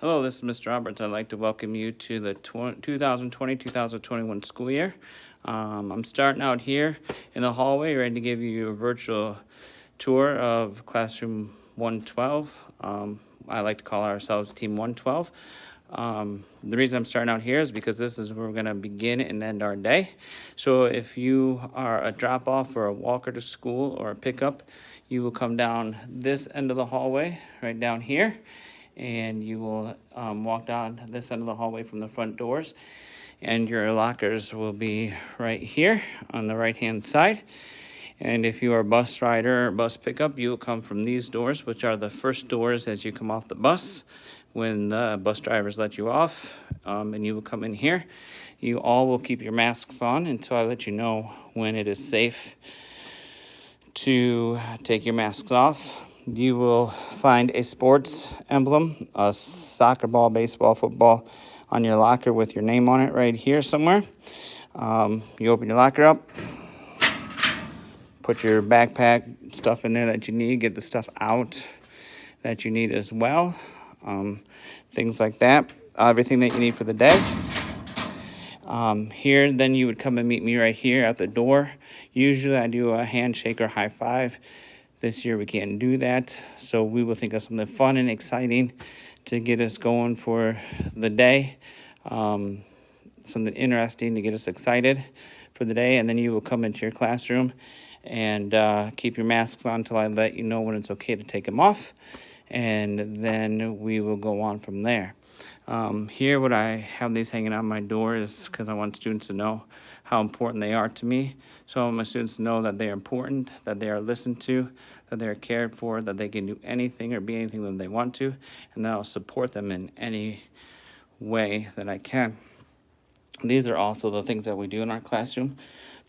Hello, this is Mr. Roberts. I'd like to welcome you to the 2020-2021 school year. I'm starting out here in the hallway, ready to give you a virtual tour of Classroom 112. I like to call ourselves Team 112. The reason I'm starting out here is because this is where we're going to begin and end our day. So if you are a drop-off or a walker to school or a pickup, you will come down this end of the hallway, right down here, and you will walk down this end of the hallway from the front doors, and your lockers will be right here on the right hand side. And if you are a bus rider or bus pickup, you will come from these doors, which are the first doors as you come off the bus when the bus drivers let you off, and you will come in here. You all will keep your masks on until I let you know when it is safe to take your masks off. You will find a sports emblem, a soccer ball, baseball, football, on your locker with your name on it right here somewhere. You open your locker up, put your backpack stuff in there that you need, get the stuff out that you need as well. Things like that, everything that you need for the day. Here, then you would come and meet me right here at the door. Usually I do a handshake or high five. This year we can't do that, so we will think of something fun and exciting to get us going for the day. Something interesting to get us excited for the day, and then you will come into your classroom and keep your masks on until I let you know when it's okay to take them off, and then we will go on from there. Here, what I have these hanging on my door is because I want students to know how important they are to me. So I want my students to know that they are important, that they are listened to, that they are cared for, that they can do anything or be anything that they want to, and that I'll support them in any way that I can. These are also the things that we do in our classroom.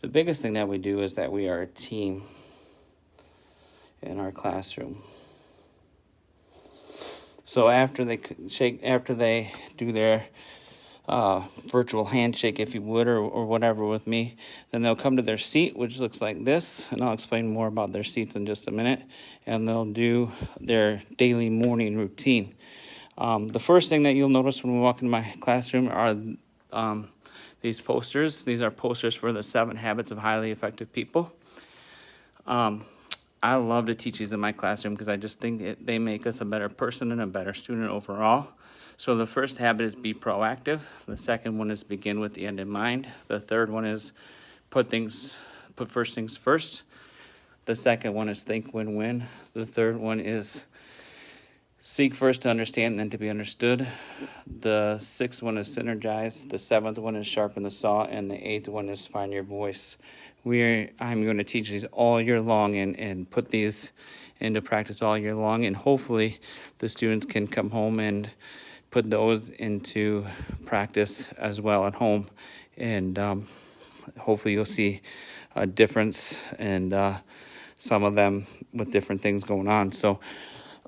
The biggest thing that we do is that we are a team in our classroom. So after they do their virtual handshake, if you would, or whatever with me, then they'll come to their seat, which looks like this, and I'll explain more about their seats in just a minute, and they'll do their daily morning routine. The first thing that you'll notice when we walk into my classroom are these posters. These are posters for the 7 Habits of Highly Effective People. I love to teach these in my classroom because I just think they make us a better person and a better student overall. So the first habit is be proactive. The second one is begin with the end in mind. The third one is put first things first. The second one is think win-win. The third one is seek first to understand, then to be understood. The sixth one is synergize. The seventh one is sharpen the saw. And the eighth one is find your voice. I'm going to teach these all year long and put these into practice all year long. And hopefully the students can come home and put those into practice as well at home. And hopefully you'll see a difference and some of them with different things going on. So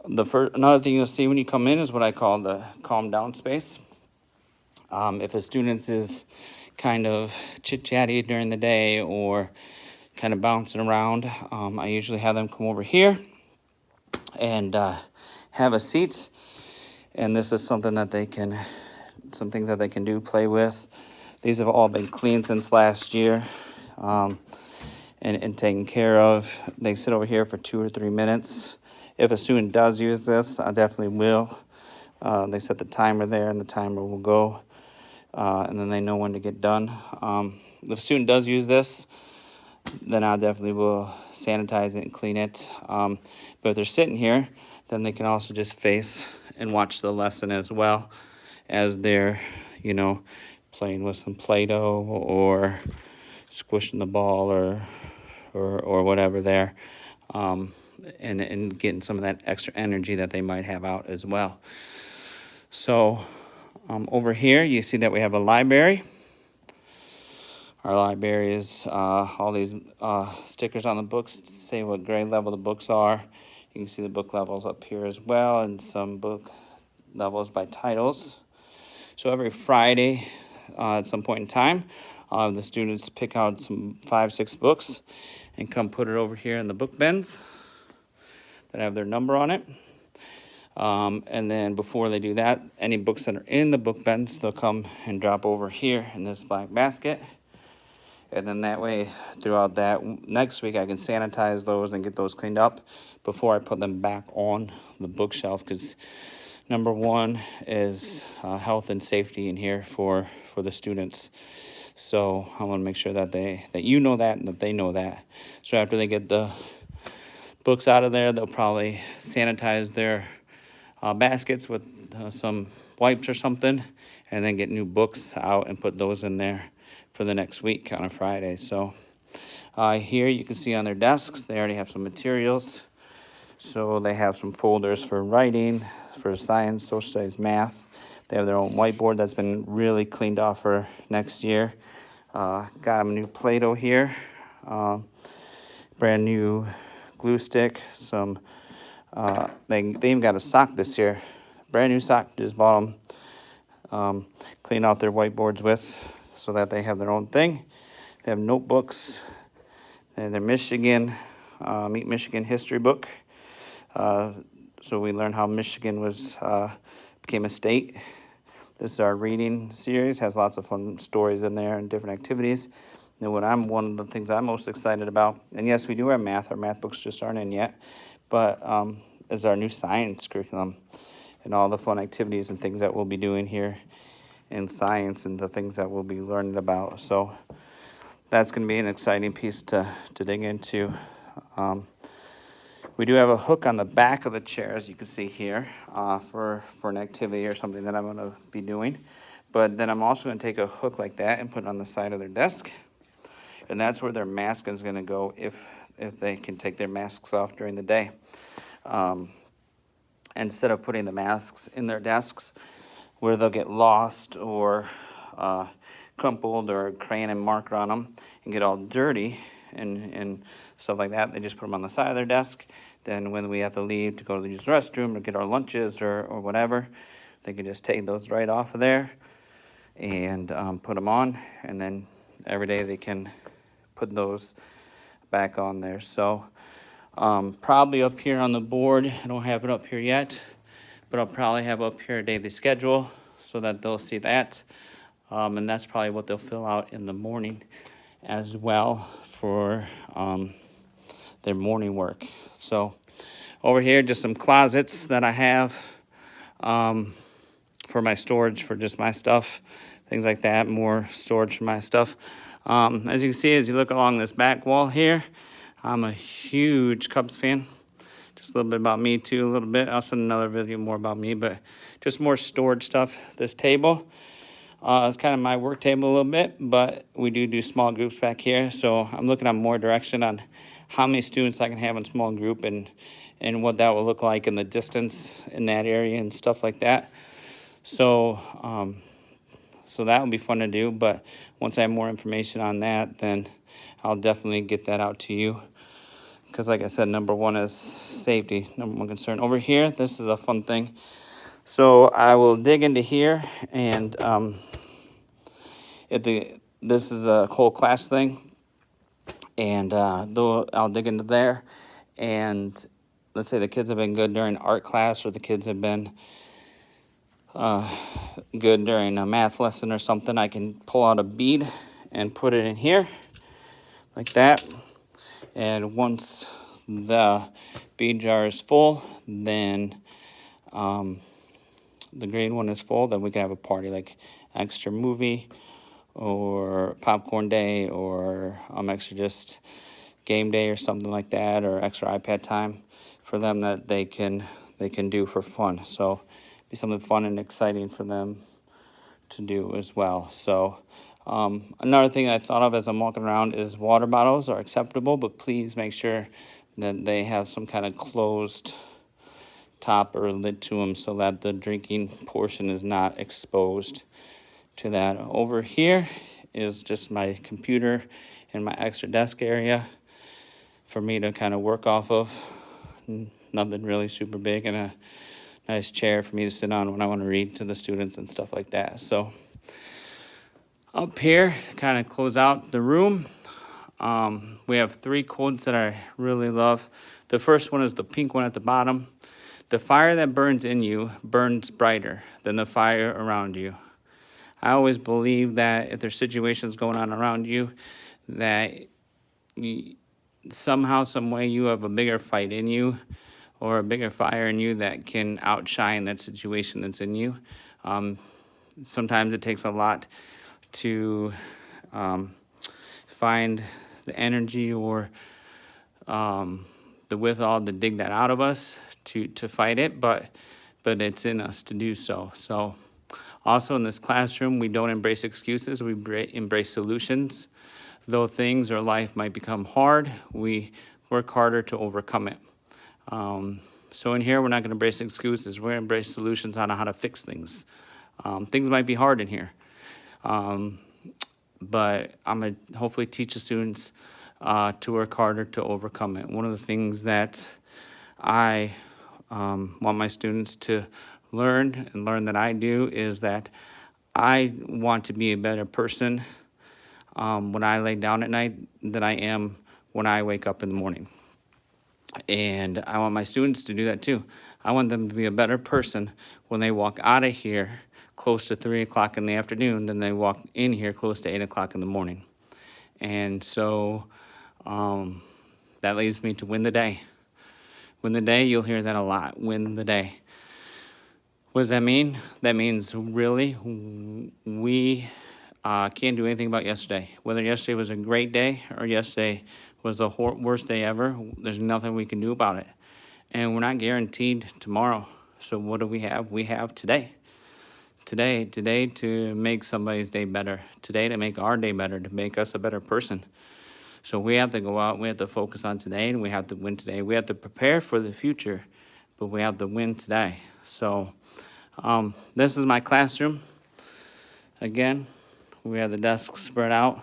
another thing you'll see when you come in is what I call the calm down space. If a student is kind of chit-chatty during the day or kind of bouncing around, I usually have them come over here and have a seat. And this is some things that they can do, play with. These have all been cleaned since last year and taken care of. They sit over here for 2 or 3 minutes. If a student does use this, I definitely will. They set the timer there, and the timer will go, and then they know when to get done. If a student does use this, then I definitely will sanitize it and clean it. But if they're sitting here, then they can also just face and watch the lesson as well as they're, playing with some Play-Doh or squishing the ball or whatever there. And getting some of that extra energy that they might have out as well. So over here, you see that we have a library. Our library is all these stickers on the books to say what grade level the books are. You can see the book levels up here as well, and some book levels by titles. So every Friday, at some point in time, the students pick out some 5-6 books and come put it over here in the book bins that have their number on it. And then before they do that, any books that are in the book bins, they'll come and drop over here in this black basket. And then that way, throughout that next week, I can sanitize those and get those cleaned up before I put them back on the bookshelf. Because number one is health and safety in here for the students. So I want to make sure that you know that and that they know that. So after they get the books out of there, they'll probably sanitize their baskets with some wipes or something, and then get new books out and put those in there for the next week on a Friday. So here you can see on their desks, they already have some materials. So they have some folders for writing, for science, social studies, math. They have their own whiteboard that's been really cleaned off for next year. Got them a new Play-Doh here, brand new glue stick, some, they even got a sock this year, brand new sock, just bought them, clean out their whiteboards with so that they have their own thing. They have notebooks, and their Michigan, Meet Michigan history book. So we learn how Michigan became a state. This is our reading series, has lots of fun stories in there and different activities. And one of the things I'm most excited about, and yes, we do have math, our math books just aren't in yet, but is our new science curriculum and all the fun activities and things that we'll be doing here in science and the things that we'll be learning about. So that's going to be an exciting piece to dig into. We do have a hook on the back of the chair, as you can see here, for an activity or something that I'm going to be doing. But then I'm also going to take a hook like that and put it on the side of their desk. And that's where their mask is going to go if they can take their masks off during the day. Instead of putting the masks in their desks where they'll get lost or crumpled or crayon and marker on them and get all dirty and stuff like that, they just put them on the side of their desk. Then when we have to leave to go to use the restroom or get our lunches or whatever, they can just take those right off of there and put them on. And then every day they can put those back on there. So probably up here on the board, I don't have it up here yet, but I'll probably have up here a daily schedule so that they'll see that. And that's probably what they'll fill out in the morning as well for their morning work. So over here, just some closets that I have for my storage, for just my stuff, things like that, more storage for my stuff. As you can see, as you look along this back wall here, I'm a huge Cubs fan. Just a little bit about me too, a little bit. I'll send another video more about me, but just more storage stuff. This table is kind of my work table a little bit, but we do small groups back here. So I'm looking at more direction on how many students I can have in small group and what that will look like in the distance in that area and stuff like that. So so that will be fun to do, but once I have more information on that, then I'll definitely get that out to you. Because like I said, number one is safety, number one concern. Over here, this is a fun thing. So I will dig into here, and this is a whole class thing, and I'll dig into there, and let's say the kids have been good during art class, or the kids have been good during a math lesson or something, I can pull out a bead and put it in here like that. And once the bead jar is full, then the green one is full, then we can have a party, like extra movie or popcorn day or extra just game day or something like that, or extra iPad time for them that they can do for fun. So be something fun and exciting for them to do as well. So another thing I thought of as I'm walking around is water bottles are acceptable, but please make sure that they have some kind of closed top or lid to them so that the drinking portion is not exposed to that. Over here is just my computer and my extra desk area for me to kind of work off of. Nothing really super big, and a nice chair for me to sit on when I want to read to the students and stuff like that. So up here, to kind of close out the room, we have 3 quotes that I really love. The first one is the pink one at the bottom. the fire that burns in you burns brighter than the fire around you. I always believe that if there's situations going on around you, that you, somehow, some way, you have a bigger fight in you or a bigger fire in you that can outshine that situation that's in you. Sometimes it takes a lot to find the energy or the withal to dig that out of us to fight it, but it's in us to do so. So also in this classroom, we don't embrace excuses, we embrace solutions. Though things or life might become hard, we work harder to overcome it. So in here, we're not going to embrace excuses. We're going to embrace solutions on how to fix things. Things might be hard in here, but I'm going to hopefully teach the students to work harder to overcome it. One of the things that I want my students to learn that I do is that I want to be a better person when I lay down at night than I am when I wake up in the morning. And I want my students to do that too. I want them to be a better person when they walk out of here close to 3 o'clock in the afternoon than they walk in here close to 8 o'clock in the morning. And so that leads me to win the day. Win the day, you'll hear that a lot. Win the day. What does that mean? That means really we can't do anything about yesterday. Whether yesterday was a great day or yesterday was the worst day ever, there's nothing we can do about it. And we're not guaranteed tomorrow. So what do we have? We have today. Today to make somebody's day better. Today to make our day better, to make us a better person. So we have to go out, we have to focus on today, and we have to win today. We have to prepare for the future, but we have to win today. So this is my classroom. Again, we have the desks spread out.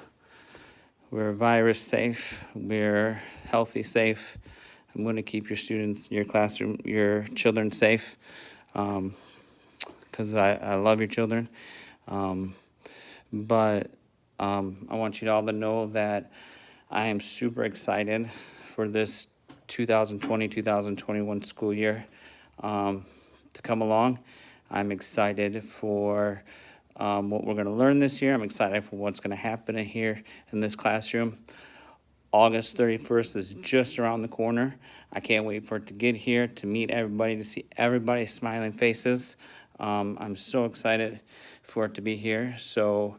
We're virus safe. We're healthy safe. I'm going to keep your students, your classroom, your children safe because I love your children. But I want you all to know that I am super excited for this 2020-2021 school year to come along. I'm excited for what we're going to learn this year. I'm excited for what's going to happen in here in this classroom. August 31st is just around the corner. I can't wait for it to get here, to meet everybody, to see everybody's smiling faces. I'm so excited for it to be here. So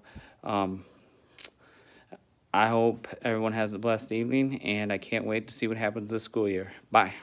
I hope everyone has a blessed evening, and I can't wait to see what happens this school year. Bye.